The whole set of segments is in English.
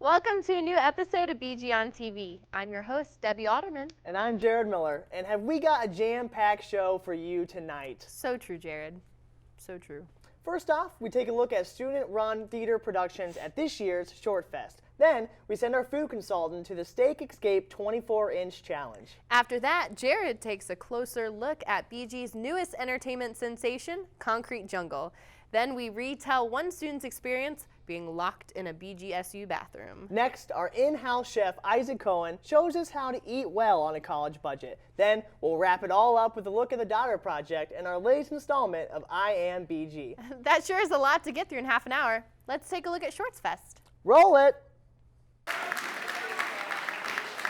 Welcome to a new episode of BG on TV. I'm your host, Debbie Otterman. And I'm Jared Miller. And have we got a jam-packed show for you tonight? So true, Jared. So true. First off, we take a look at student-run theater productions at this year's Short Fest. Then, we send our food consultant to the Steak Escape 24-inch challenge. After that, Jared takes a closer look at BG's newest entertainment sensation, Konkrete Jungle. Then we retell one student's experience being locked in a BGSU bathroom. Next, our in-house chef, Issac Cohen, shows us how to eat well on a college budget. Then, we'll wrap it all up with a look at the Daughter Project and our latest installment of I Am BG. That sure is a lot to get through in half an hour. Let's take a look at Shorts Fest. Roll it!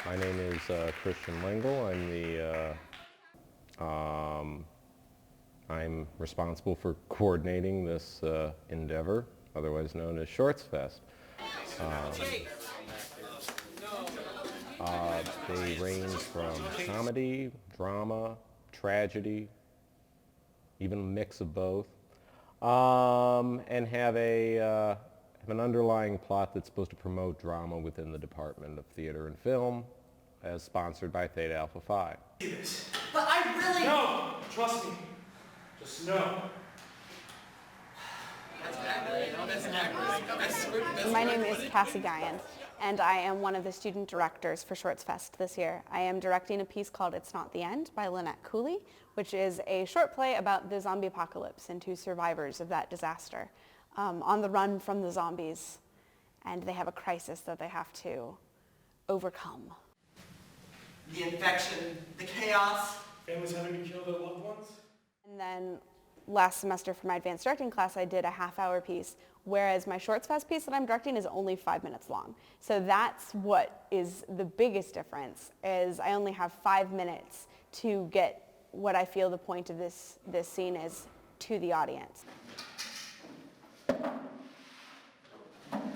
My name is Christian Lengyel. I'm responsible for coordinating this endeavor, otherwise known as Shorts Fest. They range from comedy, drama, tragedy, even a mix of both, and have an underlying plot that's supposed to promote drama within the Department of Theater and Film, as sponsored by Theta Alpha Phi. But I really... No! Trust me. Just no. My name is Cassie Guyan, and I am one of the student directors for Shorts Fest this year. I am directing a piece called It's Not the End by Lynette Cooley, which is a short play about the zombie apocalypse and two survivors of that disaster on the run from the zombies, and they have a crisis that they have to overcome. The infection, the chaos. Families having to kill their loved ones? And then last semester for my advanced directing class, I did a half-hour piece, whereas my Shorts Fest piece that I'm directing is only 5 minutes long. So that's what is the biggest difference, is I only have 5 minutes to get what I feel the point of this scene is to the audience.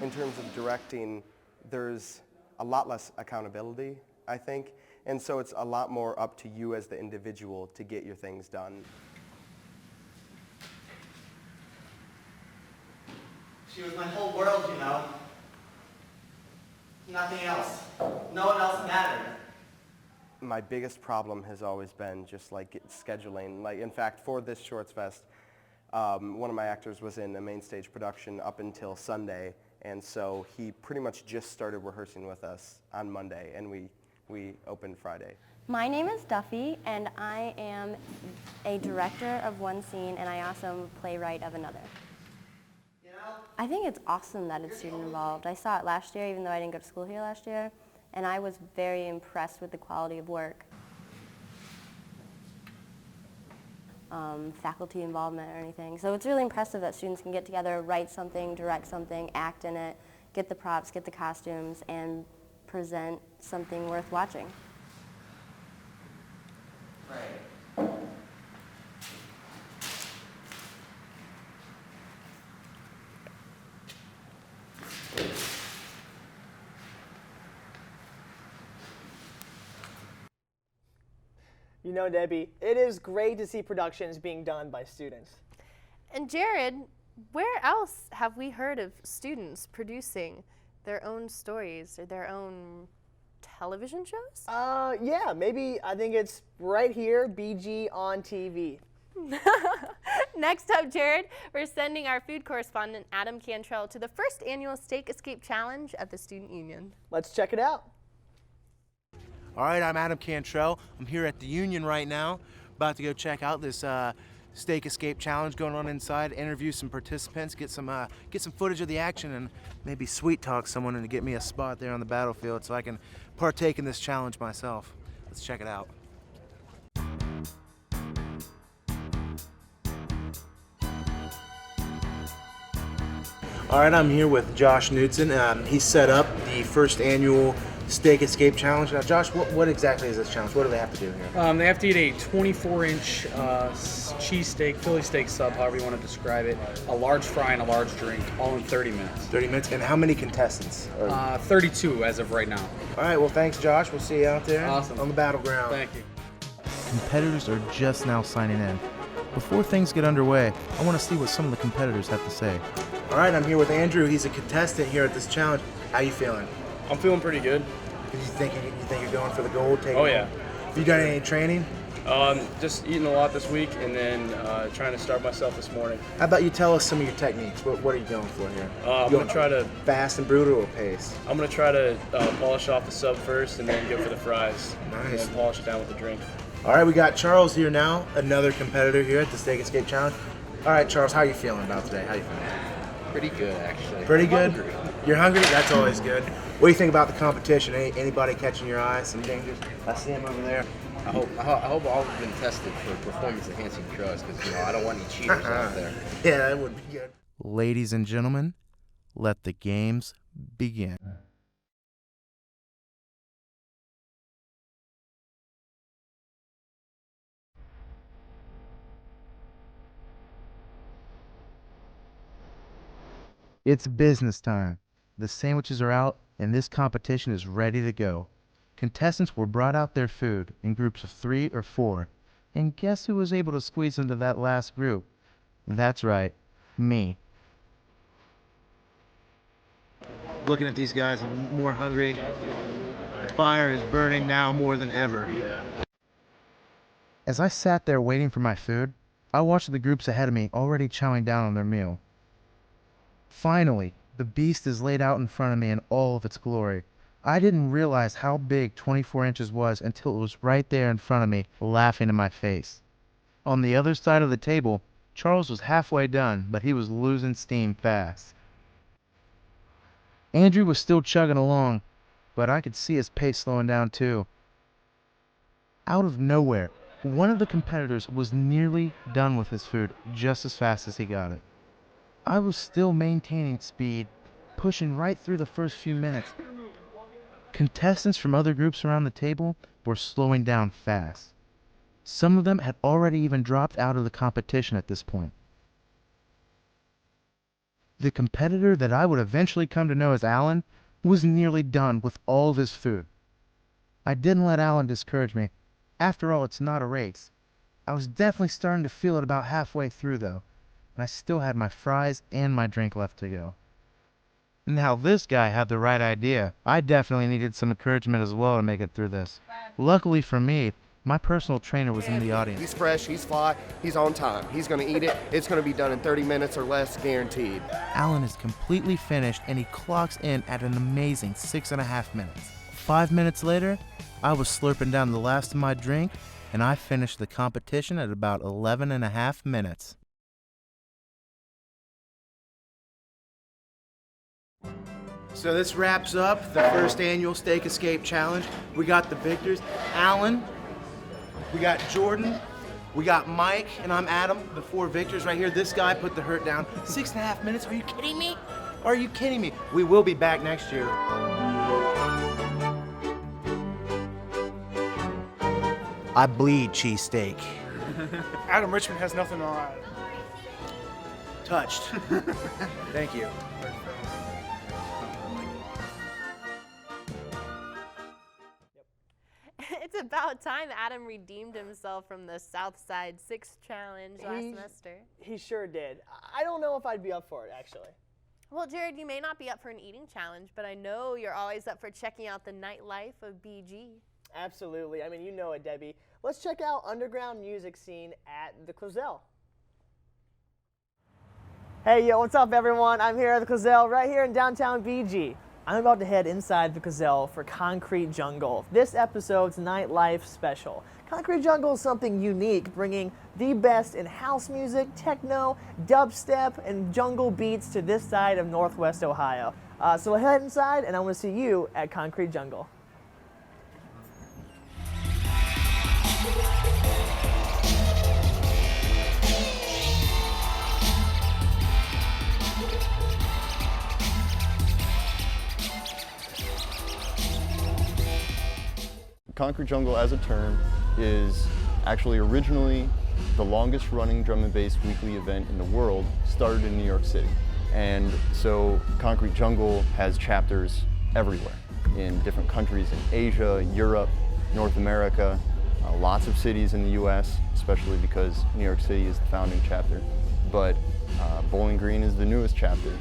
In terms of directing, there's a lot less accountability, I think, and so it's a lot more up to you as the individual to get your things done. She was my whole world, you know. Nothing else. No one else mattered. My biggest problem has always been just like scheduling. Like, in fact, for this Shorts Fest, one of my actors was in a main stage production up until Sunday, and so he pretty much just started rehearsing with us on Monday, and we opened Friday. My name is Duffy, and I am a director of one scene, and I also am a playwright of another. You know? I think it's awesome that it's student involved. I saw it last year, even though I didn't go to school here last year, and I was very impressed with the quality of work. Faculty involvement or anything. So it's really impressive that students can get together, write something, direct something, act in it, get the props, get the costumes, and present something worth watching. Right. You know, Debbie, it is great to see productions being done by students. And Jared, where else have we heard of students producing their own stories or their own television shows? Yeah, maybe I think it's right here, BG on TV. Next up, Jared, we're sending our food correspondent, Adam Cantrell, to the first annual Steak Escape Challenge at the Student Union. Let's check it out. All right, I'm Adam Cantrell. I'm here at the Union right now, about to go check out this Steak Escape Challenge going on inside, interview some participants, get some footage of the action, and maybe sweet talk someone into get me a spot there on the battlefield so I can partake in this challenge myself. Let's check it out. All right, I'm here with Josh Knudsen. He set up the first annual Steak Escape Challenge. Now, Josh, what exactly is this challenge? What do they have to do here? They have to eat a 24-inch cheesesteak, Philly steak sub, however you want to describe it, a large fry and a large drink, all in 30 minutes. 30 minutes? And how many contestants? 32 as of right now. All right, well, thanks, Josh. We'll see you out there Awesome. on the battleground. Thank you. Competitors are just now signing in. before things get underway, I want to see what some of the competitors have to say. All right, I'm here with Andrew. He's a contestant here at this challenge. How you feeling? I'm feeling pretty good. You think you're going for the gold? Oh yeah. Have you done any training? Just eating a lot this week, and then trying to start myself this morning. How about you tell us some of your techniques? What are you going for here? I'm going to try to... Fast and brutal or pace? I'm going to try to polish off the sub first and then go for the fries. Nice. And then polish it down with the drink. All right, we got Charles here now, another competitor here at the Steak Escape Challenge. All right, Charles, how are you feeling about today? How you feeling? Pretty good, actually. Pretty good? You're hungry? That's always good. What do you think about the competition? Anybody catching your eye? Some dangers? I see him over there. I hope all have been tested for performance-enhancing drugs, because I don't want any cheaters out there. Yeah, that would be good. Ladies and gentlemen, let the games begin. It's business time. The sandwiches are out, and this competition is ready to go. Contestants were brought out their food in groups of 3 or 4. And guess who was able to squeeze into that last group? That's right, me. Looking at these guys, I'm more hungry. The fire is burning now more than ever. As I sat there waiting for my food, I watched the groups ahead of me already chowing down on their meal. Finally, the beast is laid out in front of me in all of its glory. I didn't realize how big 24 inches was until it was right there in front of me, laughing in my face. On the other side of the table, Charles was halfway done, but he was losing steam fast. Andrew was still chugging along, but I could see his pace slowing down too. Out of nowhere, one of the competitors was nearly done with his food just as fast as he got it. I was still maintaining speed, pushing right through the first few minutes. Contestants from other groups around the table were slowing down fast. Some of them had already even dropped out of the competition at this point. The competitor that I would eventually come to know as Alan was nearly done with all of his food. I didn't let Alan discourage me. After all, it's not a race. I was definitely starting to feel it about halfway through though, and I still had my fries and my drink left to go. Now this guy had the right idea. I definitely needed some encouragement as well to make it through this. Luckily for me, my personal trainer was in the audience. He's fresh, he's fly, he's on time. He's going to eat it. It's going to be done in 30 minutes or less, guaranteed. Alan is completely finished and he clocks in at an amazing 6.5 minutes. 5 minutes later, I was slurping down the last of my drink and I finished the competition at about 11.5 minutes. So this wraps up the first annual Steak Escape Challenge. We got the victors, Alan, we got Jordan, we got Mike, and I'm Adam, the 4 victors right here. This guy put the hurt down. 6.5 minutes, are you kidding me? Are you kidding me? We will be back next year. I bleed cheesesteak. Adam Richmond has nothing on. Touched. Thank you. It's about time Adam redeemed himself from the Southside 6 Challenge last semester. He sure did. I don't know if I'd be up for it, actually. Well, Jared, you may not be up for an eating challenge, but I know you're always up for checking out the nightlife of BG. Absolutely. I mean, you know it, Debbie. Let's check out underground music scene at the Clazel. Hey, yo, what's up, everyone? I'm here at the Clazel right here in downtown BG. I'm about to head inside the Clazel for Konkrete Jungle, this episode's nightlife special. Konkrete Jungle is something unique, bringing the best in house music, techno, dubstep, and jungle beats to this side of Northwest Ohio. So head inside, and I want to see you at Konkrete Jungle. Konkrete Jungle as a term is actually originally the longest running drum and bass weekly event in the world, started in New York City. And so Konkrete Jungle has chapters everywhere in different countries in Asia, Europe, North America. lots of cities in the U.S., especially because New York City is the founding chapter. But Bowling Green is the newest chapter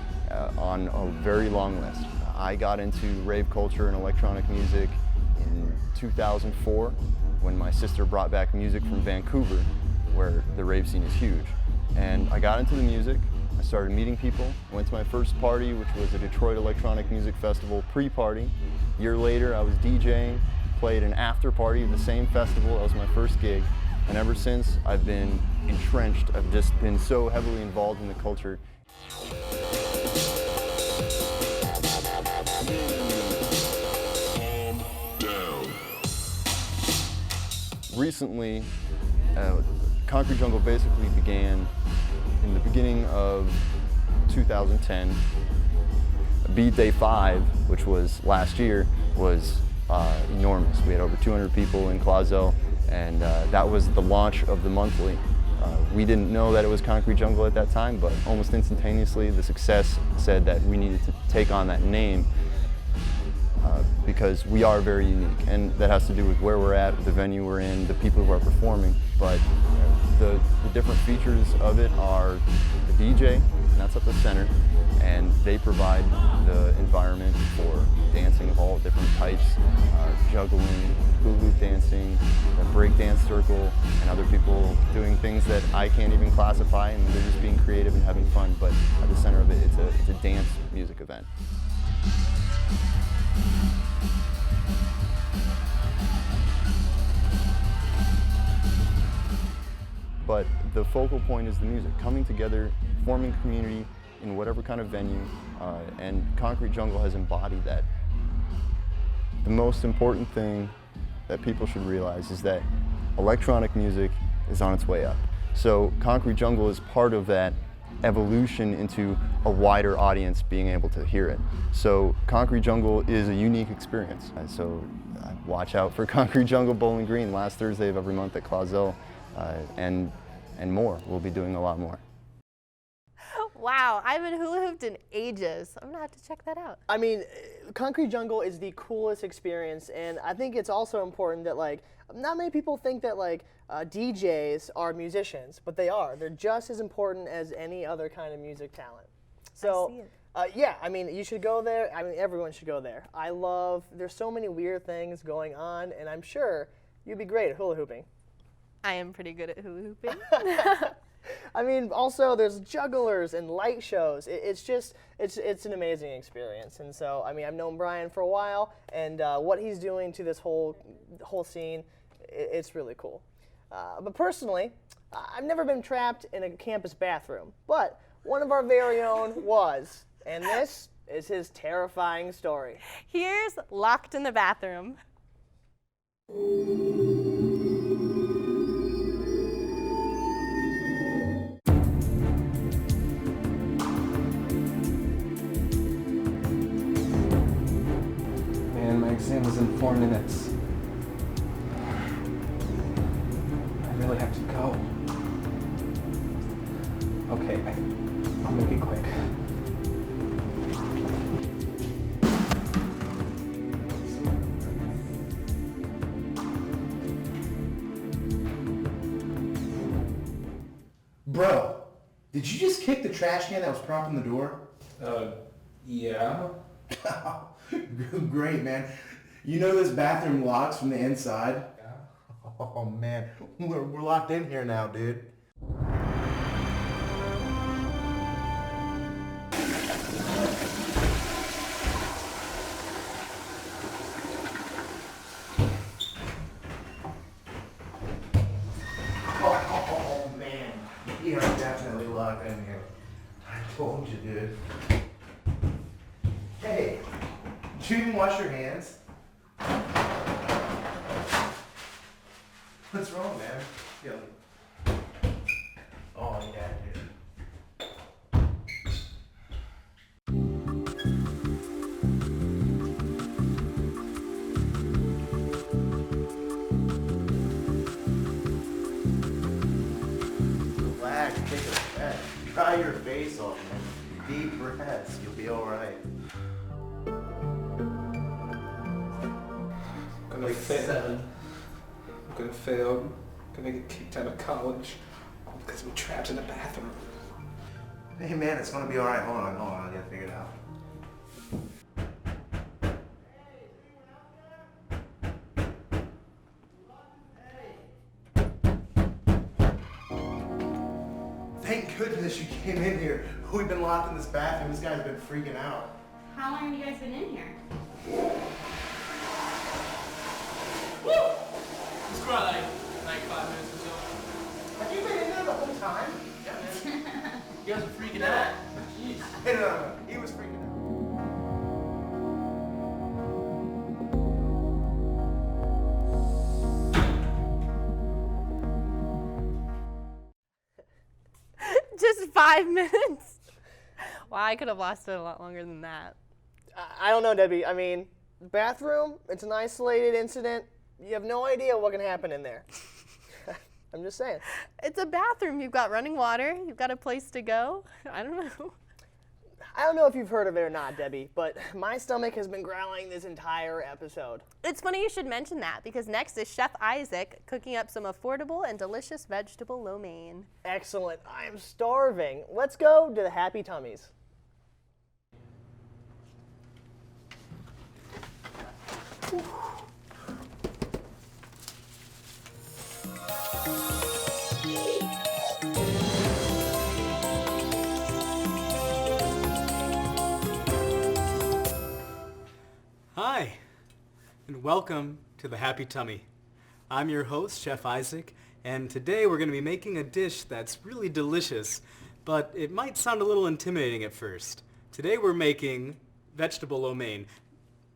on a very long list. I got into rave culture and electronic music in 2004 when my sister brought back music from Vancouver, where the rave scene is huge. And I got into the music, I started meeting people, went to my first party, which was a Detroit Electronic Music Festival pre-party. A year later, I was DJing, played an after party at the same festival. That was my first gig. And ever since, I've been entrenched. I've just been so heavily involved in the culture. Recently, Konkrete Jungle basically began in the beginning of 2010. Beat Day 5, which was last year, was enormous. We had over 200 people in Clazel, and that was the launch of the monthly. We didn't know that it was Konkrete Jungle at that time, but almost instantaneously the success said that we needed to take on that name because we are very unique, and that has to do with where we're at, the venue we're in, the people who are performing. But the different features of it are the DJ, and that's at the center, and they provide the environment for dancing of all different types, juggling, hula dancing, the break dance circle, and other people doing things that I can't even classify, and they're just being creative and having fun. But at the center of it, it's a dance music event. But the focal point is the music, coming together, forming community in whatever kind of venue, and Konkrete Jungle has embodied that. The most important thing that people should realize is that electronic music is on its way up. So Konkrete Jungle is part of that evolution into a wider audience being able to hear it. So Konkrete Jungle is a unique experience. And so watch out for Konkrete Jungle Bowling Green last Thursday of every month at Clazel, and more. We'll be doing a lot more. Wow, I haven't hula hooped in ages. I'm gonna have to check that out. I mean, Konkrete Jungle is the coolest experience, and I think it's also important that, like, not many people think that, like, DJs are musicians, but they are. They're just as important as any other kind of music talent. So, yeah, I mean, you should go there. I mean, everyone should go there. There's so many weird things going on, and I'm sure you'd be great at hula hooping. I am pretty good at hula hooping. I mean, also there's jugglers and light shows. It's an amazing experience. And so, I mean, I've known Brian for a while, and what he's doing to this whole scene, it's really cool. But personally, I've never been trapped in a campus bathroom, but one of our very own was, and this is his terrifying story. Here's Locked in the Bathroom. My exam is in 4 minutes. I really have to go. Okay, I'll make it quick. Bro, did you just kick the trash can that was propping the door? Yeah. Great, man. You know this bathroom locks from the inside? Yeah. Oh, man. We're locked in here now, dude. Oh, man. You are definitely locked in here. I told you, dude. Hey. Did you even wash your hands? What's wrong, man? Oh, yeah, dude. Relax, take a breath. Dry your face off, man. Deep breaths, you'll be alright. Gonna fit 7. gonna fail. Gonna get kicked out of college. All because we're trapped in the bathroom. Hey man, it's gonna be alright. Hold on, I gotta figure it out. Thank goodness you came in here. We've been locked in this bathroom. This guy's been freaking out. How long have you guys been in here? It's probably like 5 minutes or so. Have you been in there the whole time? Yeah, man. You guys are freaking out. Jeez. Hey, no, he was freaking out. Just 5 minutes? Wow, I could have lasted a lot longer than that. I don't know, Debbie. I mean, bathroom, it's an isolated incident. You have no idea what can happen in there. I'm just saying. It's a bathroom. You've got running water. You've got a place to go. I don't know. I don't know if you've heard of it or not, Debbie, but my stomach has been growling this entire episode. It's funny you should mention that because next is Chef Isaac cooking up some affordable and delicious vegetable lo mein. Excellent. I am starving. Let's go to the Happy Tummies. Hi, and welcome to the Happy Tummy. I'm your host, Chef Isaac, and today we're going to be making a dish that's really delicious, but it might sound a little intimidating at first. Today we're making vegetable lo mein.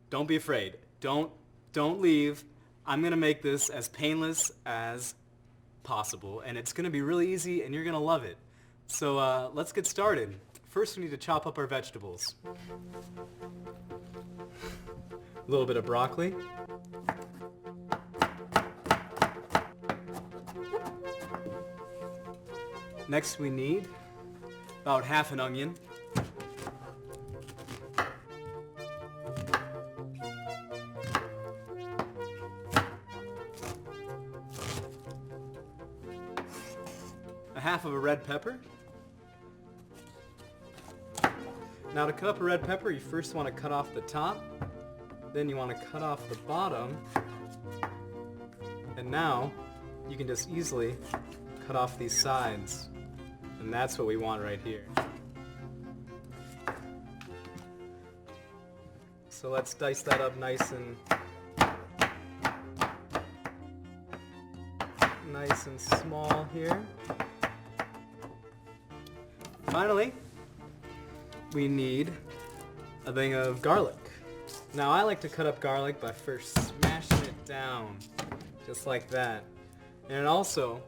Don't be afraid. Don't leave. I'm going to make this as painless as possible, and it's going to be really easy, and you're going to love it. So let's get started. First, we need to chop up our vegetables. A little bit of broccoli. Next, we need about half an onion. A half of a red pepper. Now to cut up a red pepper, you first want to cut off the top, then you want to cut off the bottom, and now you can just easily cut off these sides, and that's what we want right here. So let's dice that up nice and small here. Finally, we need a thing of garlic. Now I like to cut up garlic by first smashing it down, just like that. And it also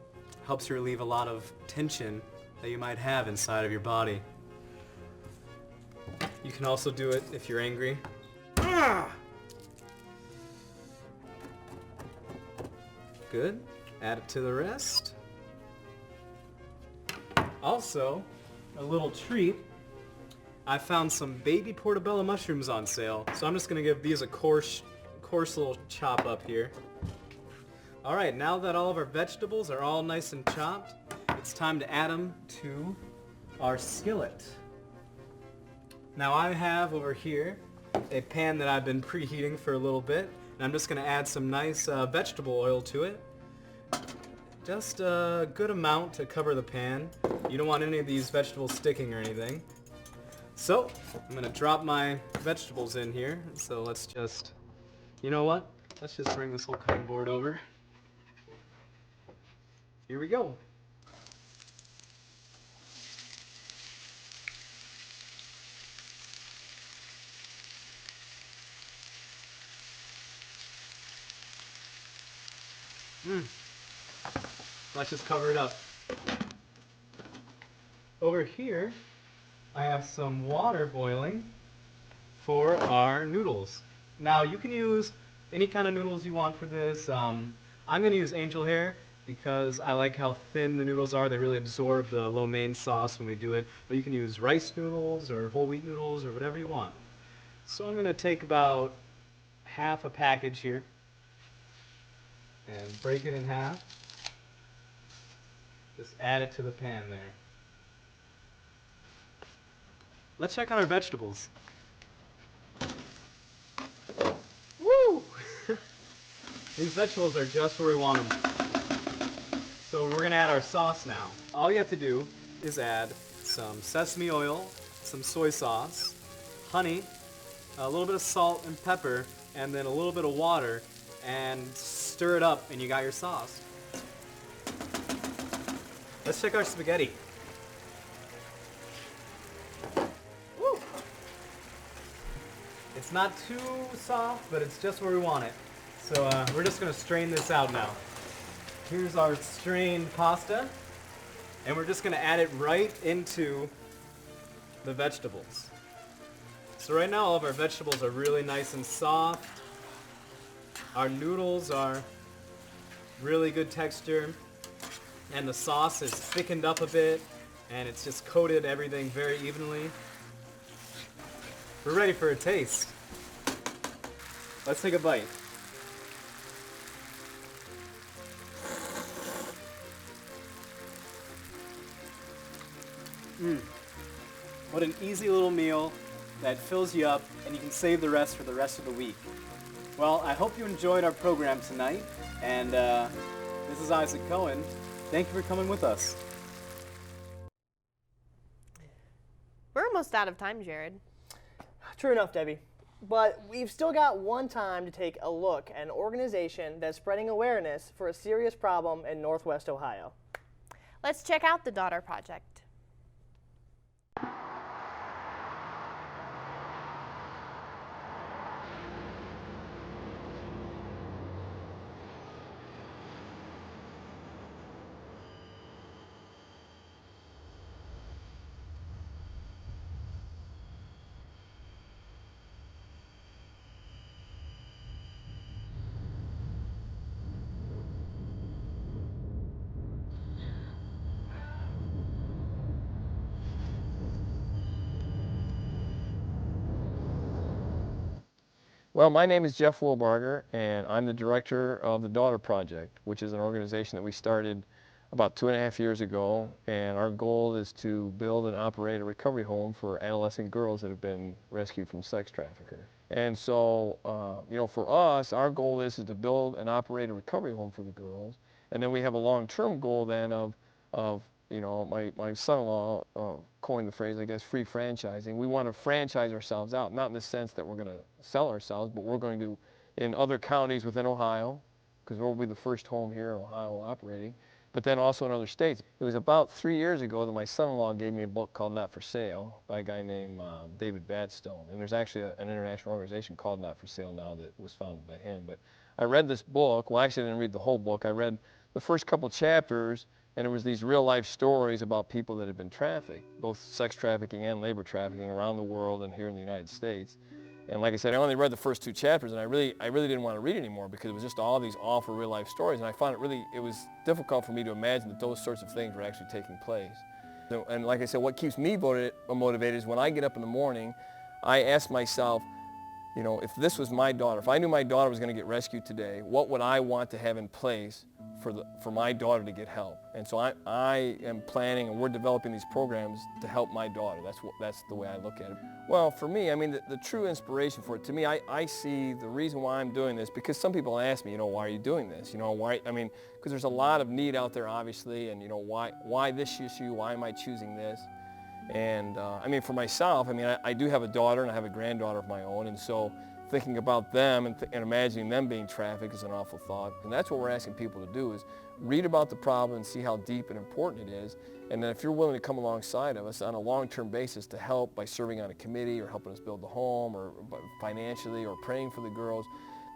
helps you relieve a lot of tension that you might have inside of your body. You can also do it if you're angry. Good. Add it to the rest. Also, a little treat. I found some baby portobello mushrooms on sale, so I'm just going to give these a coarse little chop up here. Alright, now that all of our vegetables are all nice and chopped, it's time to add them to our skillet. Now I have over here a pan that I've been preheating for a little bit, and I'm just going to add some nice vegetable oil to it. Just a good amount to cover the pan. You don't want any of these vegetables sticking or anything. So, I'm going to drop my vegetables in here. So let's just, you know what? Let's just bring this whole cutting board over. Here we go. Let's just cover it up. Over here, I have some water boiling for our noodles. Now you can use any kind of noodles you want for this. I'm going to use angel hair because I like how thin the noodles are. They really absorb the lo mein sauce when we do it. But you can use rice noodles or whole wheat noodles or whatever you want. So I'm going to take about half a package here. and break it in half. Just add it to the pan there. Let's check out our vegetables. Woo! These vegetables are just where we want them. So we're gonna add our sauce now. All you have to do is add some sesame oil, some soy sauce, honey, a little bit of salt and pepper, and then a little bit of water, and stir it up, and you got your sauce. Let's check our spaghetti. Woo! It's not too soft, but it's just where we want it. So we're just gonna strain this out now. Here's our strained pasta, and we're just gonna add it right into the vegetables. So right now all of our vegetables are really nice and soft. Our noodles are really good texture, and the sauce is thickened up a bit, and it's just coated everything very evenly. We're ready for a taste. Let's take a bite. What an easy little meal that fills you up, and you can save the rest for the rest of the week. Well, I hope you enjoyed our program tonight, and this is Issac Cohen. Thank you for coming with us. We're almost out of time, Jared. True enough, Debbie. But we've still got one time to take a look at an organization that's spreading awareness for a serious problem in Northwest Ohio. Let's check out the Daughter Project. Well, my name is Jeff Wilbarger, and I'm the director of the Daughter Project, which is an organization that we started about 2.5 years ago, and our goal is to build and operate a recovery home for adolescent girls that have been rescued from sex traffickers. And so, you know, for us, our goal is to build and operate a recovery home for the girls, and then we have a long-term goal then of you know, my son-in-law coined the phrase, I guess, free franchising. We want to franchise ourselves out, not in the sense that we're going to sell ourselves, but we're going to, in other counties within Ohio, because we'll be the first home here in Ohio operating, but then also in other states. It was about 3 years ago that my son-in-law gave me a book called Not for Sale by a guy named David Badstone. And there's actually an international organization called Not for Sale now that was founded by him. But I read this book. Well, actually I didn't read the whole book. I read the first couple chapters, and it was these real life stories about people that had been trafficked, both sex trafficking and labor trafficking around the world and here in the United States. And like I said, I only read the first 2 chapters, and I really didn't want to read anymore because it was just all these awful real life stories, and I found it was difficult for me to imagine that those sorts of things were actually taking place. So, and like I said, what keeps me motivated is when I get up in the morning, I ask myself, you know, if this was my daughter, if I knew my daughter was going to get rescued today, what would I want to have in place for my daughter to get help? And so I am planning, and we're developing these programs to help my daughter. That's the way I look at it. Well, for me, I mean, the true inspiration for it, to me, I see the reason why I'm doing this, because some people ask me, you know, why are you doing this? You know, why? I mean, because there's a lot of need out there, obviously, and you know, why this issue? Why am I choosing this? And I mean, for myself, I mean, I do have a daughter and I have a granddaughter of my own, and so thinking about them and imagining them being trafficked is an awful thought. And that's what we're asking people to do, is read about the problem and see how deep and important it is. And then if you're willing to come alongside of us on a long-term basis to help by serving on a committee or helping us build the home or financially or praying for the girls,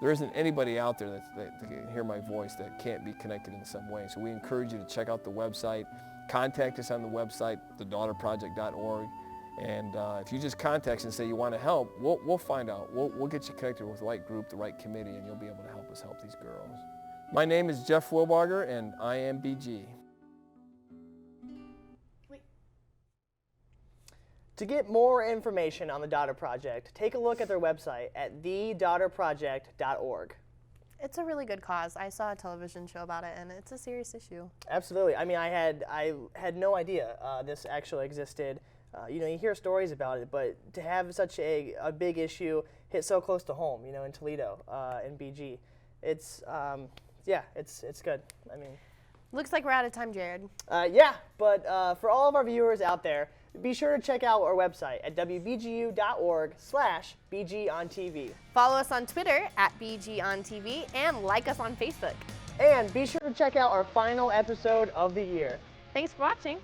there isn't anybody out there that can hear my voice that can't be connected in some way. So we encourage you to check out the website. Contact us on the website, thedaughterproject.org. And if you just contact us and say you want to help, we'll find out. We'll get you connected with the right group, the right committee, and you'll be able to help us help these girls. My name is Jeff Wilbarger, and I am BG. To get more information on the Daughter Project, take a look at their website at thedaughterproject.org. It's a really good cause. I saw a television show about it, and it's a serious issue. Absolutely. I mean, I had no idea this actually existed. You know, you hear stories about it, but to have such a big issue hit so close to home, you know, in Toledo, in BG, it's yeah, it's good. I mean, looks like we're out of time, Jared. Yeah, but for all of our viewers out there, be sure to check out our website at wbgu.org/BGOnTV. Follow us on Twitter at BGOnTV and like us on Facebook. And be sure to check out our final episode of the year. Thanks for watching.